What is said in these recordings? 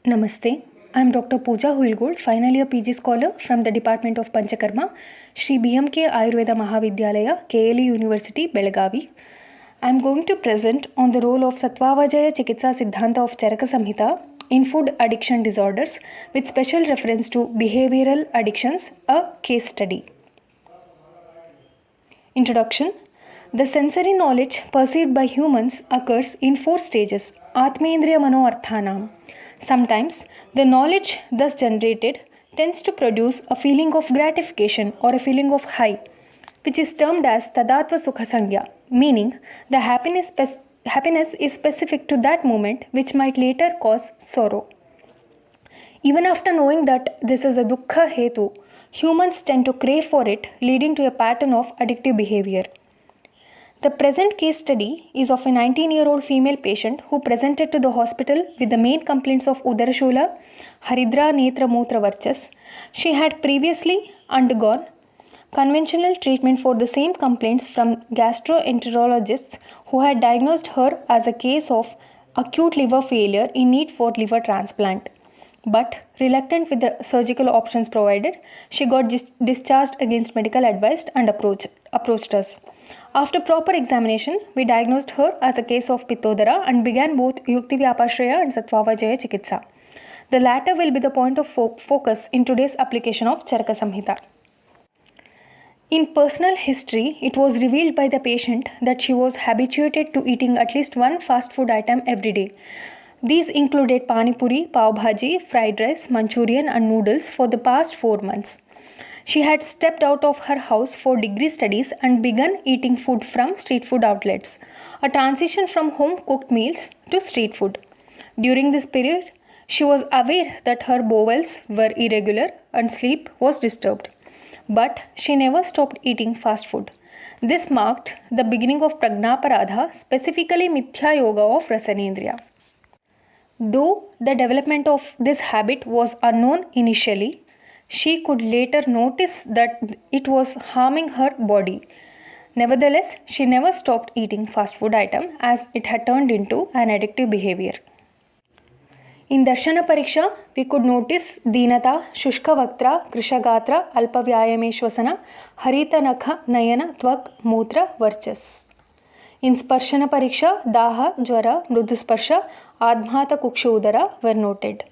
Namaste. I am Dr. Pooja Huilgold, final year PG scholar from the Department of Panchakarma, Shri BMK Ayurveda Mahavidyalaya, KLE University, Belagavi. I am going to present on the role of Satvavajaya Chikitsa Siddhanta of Charaka Samhita in food addiction disorders with special reference to behavioral addictions, a case study. Introduction. The sensory knowledge perceived by humans occurs in 4 stages, Atmendriya Mano Arthanam. Sometimes, the knowledge thus generated tends to produce a feeling of gratification or a feeling of high, which is termed as Tadatva Sukha Sangya, meaning the happiness is specific to that moment, which might later cause sorrow. Even after knowing that this is a dukkha hetu, humans tend to crave for it, leading to a pattern of addictive behavior. The present case study is of a 19-year-old female patient who presented to the hospital with the main complaints of Udarashula, Haridra Netra Mutra Varchas. She had previously undergone conventional treatment for the same complaints from gastroenterologists who had diagnosed her as a case of acute liver failure in need for liver transplant. But reluctant with the surgical options provided, she got discharged against medical advice and approached us. After proper examination, we diagnosed her as a case of Pittodara and began both Yukti Vyapashraya and Satvavajaya Chikitsa. The latter will be the point of focus in today's application of Charaka Samhita. In personal history, it was revealed by the patient that she was habituated to eating at least one fast food item every day. These included pani puri, pav bhaji, fried rice, Manchurian and noodles for the past 4 months. She had stepped out of her house for degree studies and begun eating food from street food outlets, a transition from home cooked meals to street food. During this period, she was aware that her bowels were irregular and sleep was disturbed. But she never stopped eating fast food. This marked the beginning of Prajnaparadha, specifically Mithya Yoga of Rasanendriya. Though the development of this habit was unknown initially, she could later notice that it was harming her body. Nevertheless, she never stopped eating fast food item as it had turned into an addictive behavior. In Darshana Pariksha, we could notice Deenata, Shushka Vaktra, Krishagatra, Alpa Vyayameshwasana, Harita Nakha, Nayana, Tvak, Mutra, Varchas. In Sparshana Pariksha, Daha, Jwara, Mrudusparsha, Admhata Kuksha Udara were noted.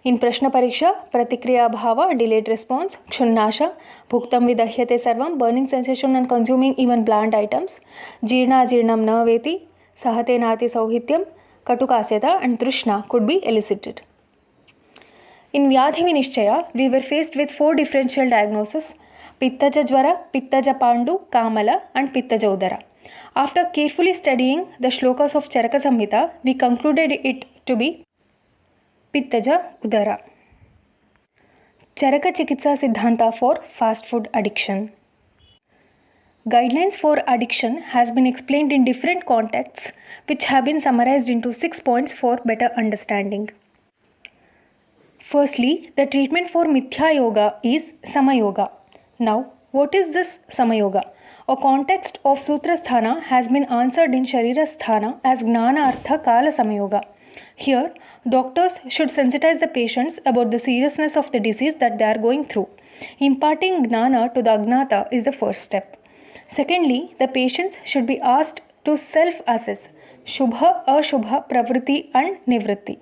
In Prashna Pariksha, Pratikriya Bhava, delayed response, Kshunnasha, Bhuktam Vidahyate Sarvam, burning sensation and consuming even bland items, Jirna Jirnam Na Veti, Sahate Nati Sauhityam, Katukasyata and Trishna could be elicited. In Vyadhi Vinishchaya, we were faced with 4 differential diagnoses, Pittaja Jwara, Pittaja Pandu, Kamala and Pittaja Udara. After carefully studying the shlokas of Charaka Samhita, we concluded it to be Pittaja Udara. Charaka Chikitsa Siddhanta for fast food addiction. Guidelines for addiction has been explained in different contexts which have been summarized into 6 points for better understanding. Firstly, the treatment for Mithya Yoga is Samayoga. Now, what is this Samayoga? A context of Sutrasthana has been answered in Sharirasthana as Gnana Artha Kala Samayoga. Here, doctors should sensitize the patients about the seriousness of the disease that they are going through. Imparting Gnana to the Agnata is the first step. Secondly, the patients should be asked to self-assess Shubha, Ashubha, Pravritti and Nivritti.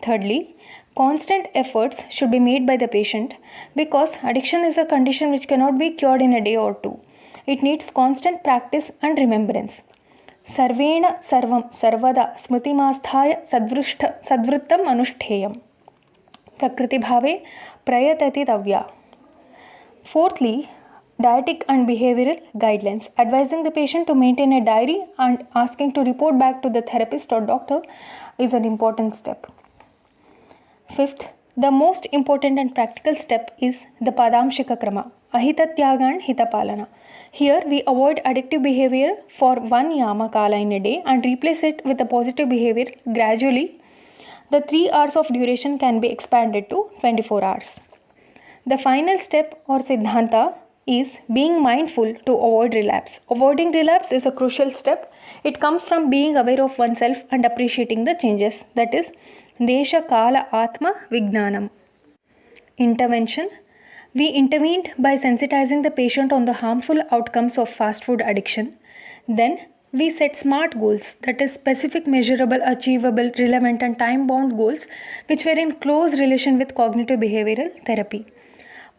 Thirdly, constant efforts should be made by the patient because addiction is a condition which cannot be cured in a day or two. It needs constant practice and remembrance. Sarvena sarvam sarvada smritimasthaaya sadvrittam anushteyam. Prakriti bhave prayatati tavya. Fourthly, dietic and behavioral guidelines. Advising the patient to maintain a diary and asking to report back to the therapist or doctor is an important step. Fifth, the most important and practical step is the Padamshika Krama, Ahitatyaga and Hitapalana. Here we avoid addictive behavior for 1 yama kala in a day and replace it with a positive behavior gradually. The 3 hours of duration can be expanded to 24 hours. The final step or Siddhanta is being mindful to avoid relapse. Avoiding relapse is a crucial step. It comes from being aware of oneself and appreciating the changes. That is, Desha Kala Atma Vignanam. Intervention. We intervened by sensitizing the patient on the harmful outcomes of fast food addiction. Then we set SMART goals, that is, specific, measurable, achievable, relevant, and time bound goals, which were in close relation with cognitive behavioral therapy.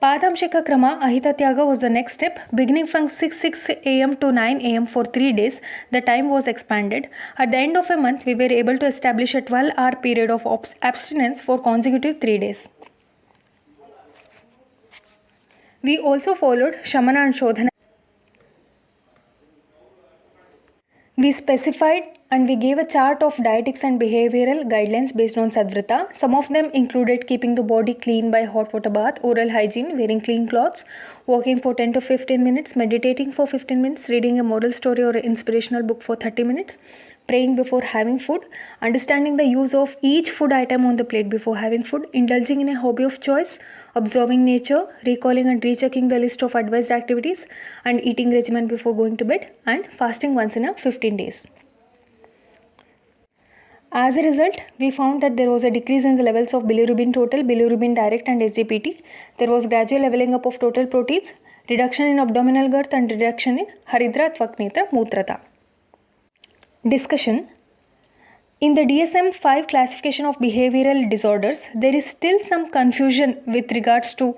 Padamshika Krama Ahita Tyaga was the next step. Beginning from 6 am to 9 am for 3 days, the time was expanded. At the end of a month, we were able to establish a 12-hour period of abstinence for consecutive 3 days. We also followed Shamana and Shodhana. We specified and we gave a chart of dietetics and behavioral guidelines based on Sadvrata. Some of them included keeping the body clean by hot water bath, oral hygiene, wearing clean clothes, walking for 10 to 15 minutes, meditating for 15 minutes, reading a moral story or an inspirational book for 30 minutes, praying before having food, understanding the use of each food item on the plate before having food, indulging in a hobby of choice, observing nature, recalling and rechecking the list of advised activities, and eating regimen before going to bed, and fasting once in a 15 days. As a result, we found that there was a decrease in the levels of bilirubin total, bilirubin direct, and SGPT. There was gradual leveling up of total proteins, reduction in abdominal girth, and reduction in Haridra, Tvaknetra, Mutrata. Discussion. In the DSM-5 classification of behavioral disorders, there is still some confusion with regards to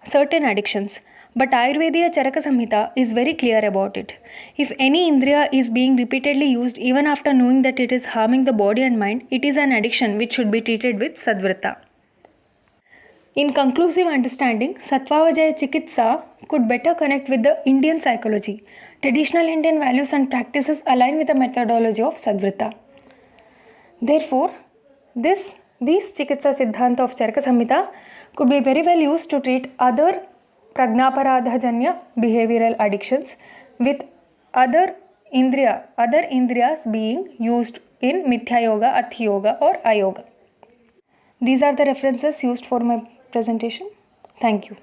certain addictions. But Ayurveda Charaka Samhita is very clear about it. If any indriya is being repeatedly used even after knowing that it is harming the body and mind, it is an addiction which should be treated with Sadvrata. In conclusive understanding, Sattvavajaya Chikitsa could better connect with the Indian psychology. Traditional Indian values and practices align with the methodology of Sadvrata. Therefore, these Chikitsa Siddhanta of Charaka Samhita could be very well used to treat other Prajnaparadhajanya behavioral addictions with other indriyas being used in Mithya Yoga, Athi Yoga or Ayoga. These are the references used for my presentation. Thank you.